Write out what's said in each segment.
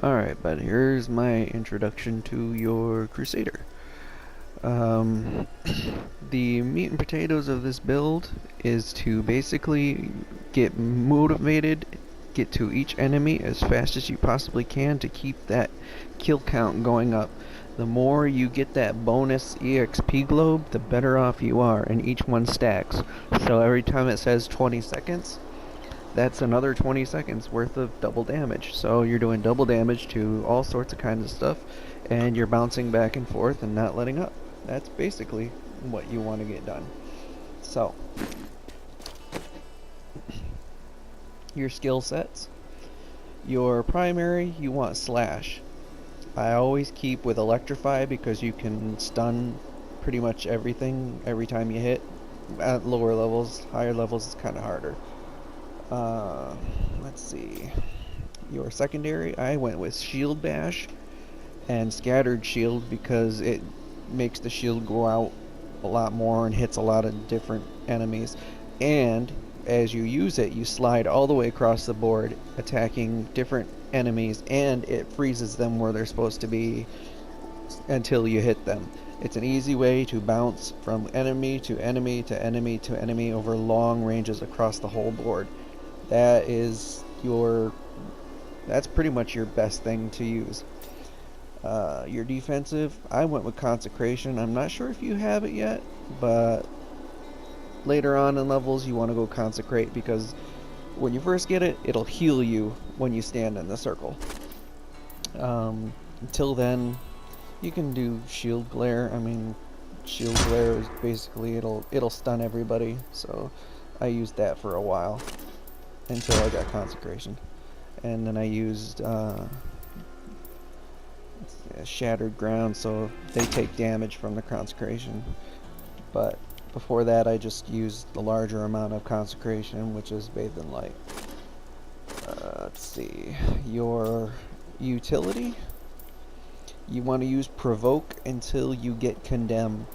Alright, but here's my introduction to your Crusader. Um, the meat and potatoes of this build is to basically get motivated, get to each enemy as fast as you possibly can to keep that kill count going up. The more you get that bonus EXP globe, the better off you are, and each one stacks. So every time it says 20 seconds, that's another 20 seconds worth of double damage. So you're doing double damage to all sorts of kinds of stuff, and you're bouncing back and forth and not letting up. That's basically what you want to get done. So, your skill sets. Your primary, you want Slash. I always keep with Electrify because you can stun pretty much everything every time you hit. At lower levels, higher levels, it's kind of harder. Uh, let's see. Your secondary, I went with Shield Bash and Scattered Shield because it makes the shield go out a lot more and hits a lot of different enemies. And as you use it, you slide all the way across the board, attacking different enemies, and it freezes them where they're supposed to be until you hit them. It's an easy way to bounce from enemy to enemy to enemy to enemy over long ranges across the whole board. That is your that's pretty much your best thing to use. Your defensive, I went with Consecration. I'm not sure if you have it yet, but later on in levels you want to go Consecrate because when you first get it, it'll heal you when you stand in the circle. Until then, you can do Shield Glare. I mean, Shield Glare is basically it'll stun everybody. So I used that for a while until I got Consecration, and then I used Shattered Ground, so they take damage from the Consecration. But before that, I just used the larger amount of Consecration, which is Bathed in Light. Let's see. Your utility, you want to use Provoke until you get Condemn.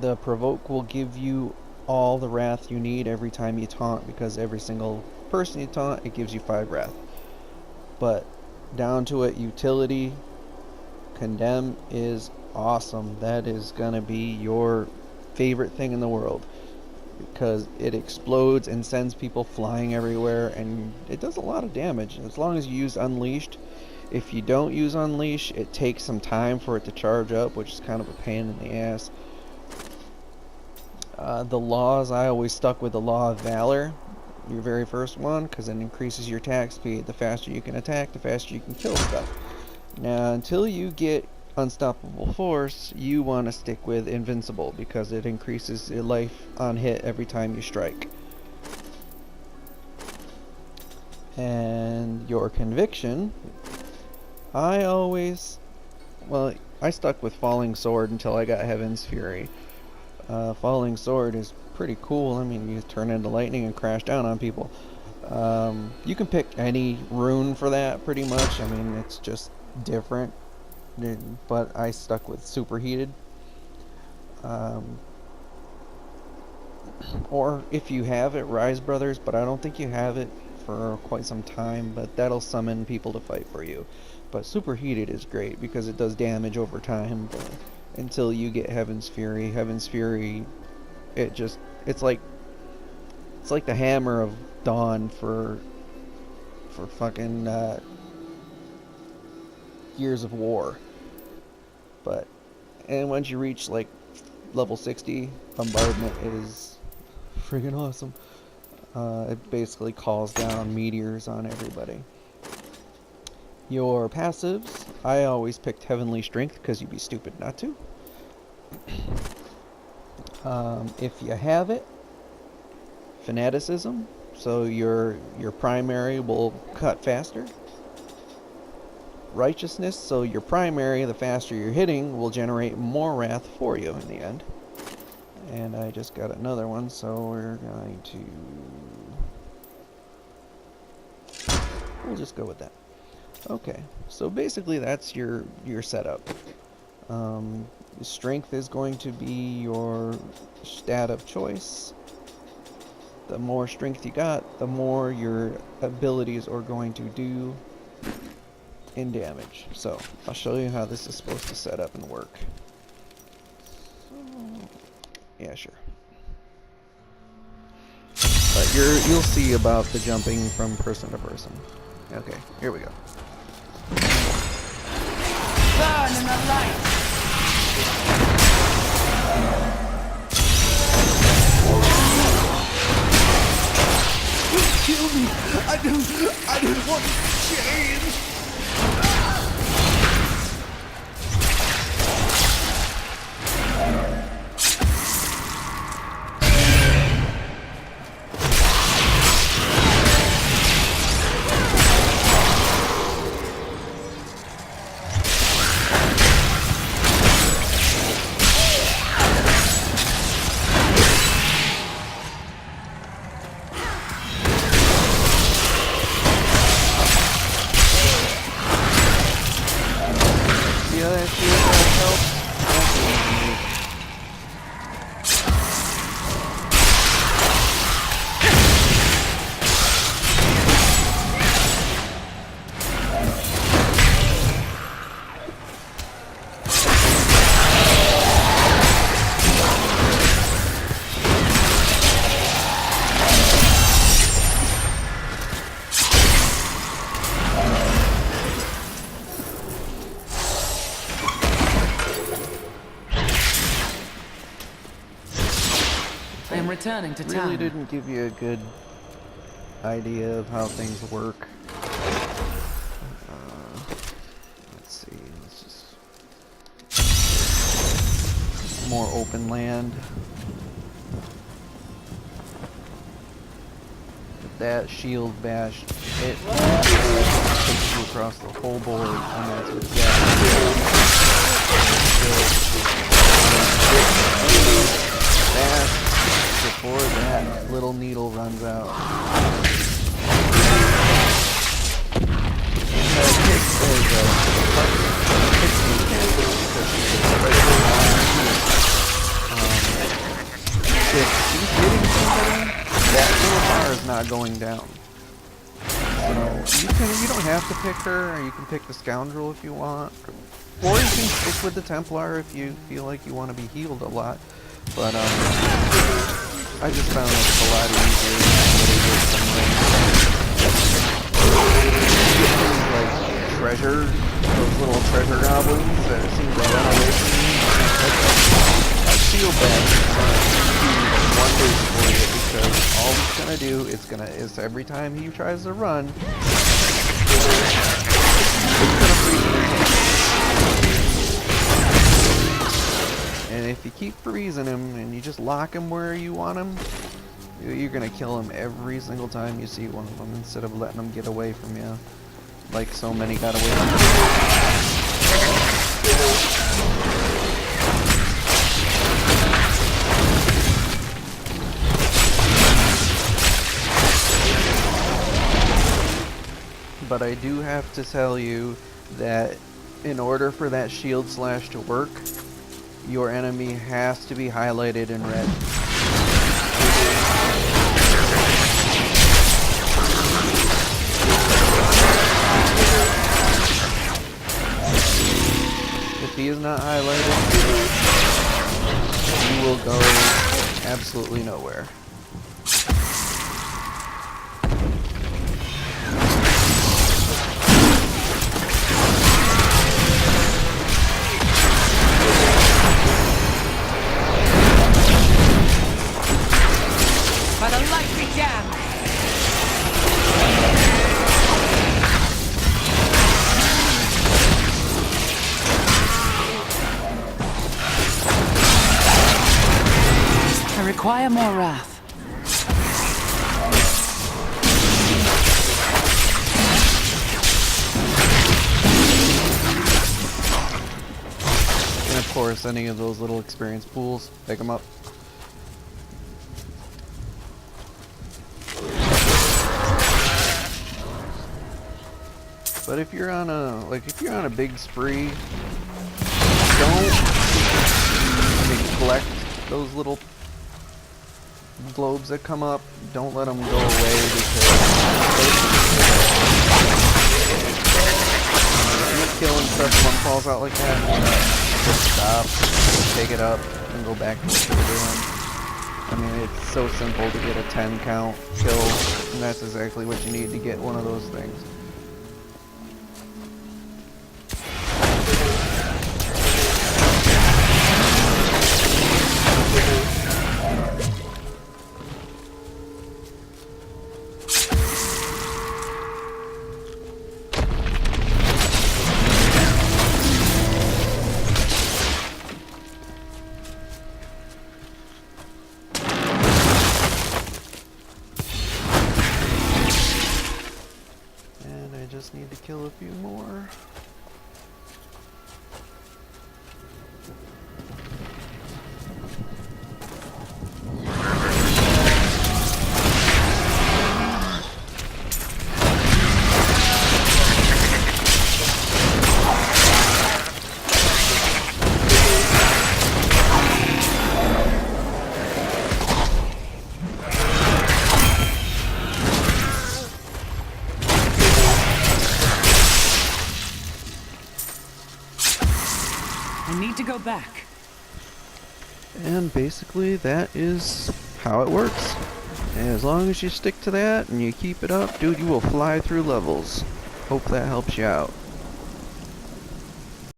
The Provoke will give you all the wrath you need every time you taunt, because every single person you taunt, it gives you 5 wrath. But down to it, utility, Condemn is awesome. That is gonna be your favorite thing in the world because it explodes and sends people flying everywhere, and it does a lot of damage as long as you use Unleashed. If you don't use Unleash, it takes some time for it to charge up, which is kind of a pain in the ass. The laws, I always stuck with the Law of Valor, your very first one, because it increases your attack speed. The faster you can attack, the faster you can kill stuff. Now, until you get Unstoppable Force, you want to stick with Invincible because it increases your life on hit every time you strike. And your Conviction, I stuck with Falling Sword until I got Heaven's Fury. Falling Sword is pretty cool. I mean, you turn into lightning and crash down on people. You can pick any rune for that pretty much. I mean, it's just different, but I stuck with Superheated. Or if you have it, Rise Brothers, but I don't think you have it for quite some time, but that'll summon people to fight for you. But Superheated is great because it does damage over time, but until you get Heaven's Fury. Heaven's Fury, it's like the hammer of Dawn for fucking Gears of War. But and once you reach like level 60, Bombardment is freaking awesome. It basically calls down meteors on everybody. Your passives, I always picked Heavenly Strength because you'd be stupid not to. If you have it, Fanaticism, so your primary will cut faster. Righteousness, so your primary, the faster you're hitting, will generate more wrath for you in the end. And I just got another one, so we're going to... We'll just go with that. Okay, so basically that's your setup. Strength is going to be your stat of choice. The more strength you got, the more your abilities are going to do. in damage. So I'll show you how this is supposed to set up and work. Yeah, sure. But you'll see about the jumping from person to person. Okay, here we go. Burn in the light. Kill me! I don't want to change! I am returning to town. Really didn't give you a good idea of how things work. Let's see. Let's just more open land. With that shield bash, it takes you across the whole board, and that's exactly bash before that little needle runs out. If she's hitting somebody, that little bar is not going down. So you don't have to pick her, or you can pick the scoundrel if you want, or you can stick with the Templar if you feel like you want to be healed a lot. But I just found it a lot easier like treasure, those little treasure goblins that seem to run away from me. I feel bad do wonders for you, because all he's gonna do is every time he tries to run, it's gonna freeze him. And if you keep freezing him and you just lock him where you want him, you're gonna kill him every single time you see one of them, instead of letting them get away from you, like so many got away from you. But I do have to tell you that in order for that shield slash to work, your enemy has to be highlighted in red. If he is not highlighted, you will go absolutely nowhere. By the light began. I require more wrath. And of course, any of those little experience pools, pick them up. But if you're on a big spree, don't neglect those little globes that come up. Don't let them go away, because If you're killing stuff, one falls out like that, just stop, take it up, and go back to what you were doing. I mean, it's so simple to get a 10 count kill, and that's exactly what you need to get one of those things. Just need to kill a few more. I need to go back. And basically that is how it works. And as long as you stick to that and you keep it up, dude, you will fly through levels. Hope that helps you out.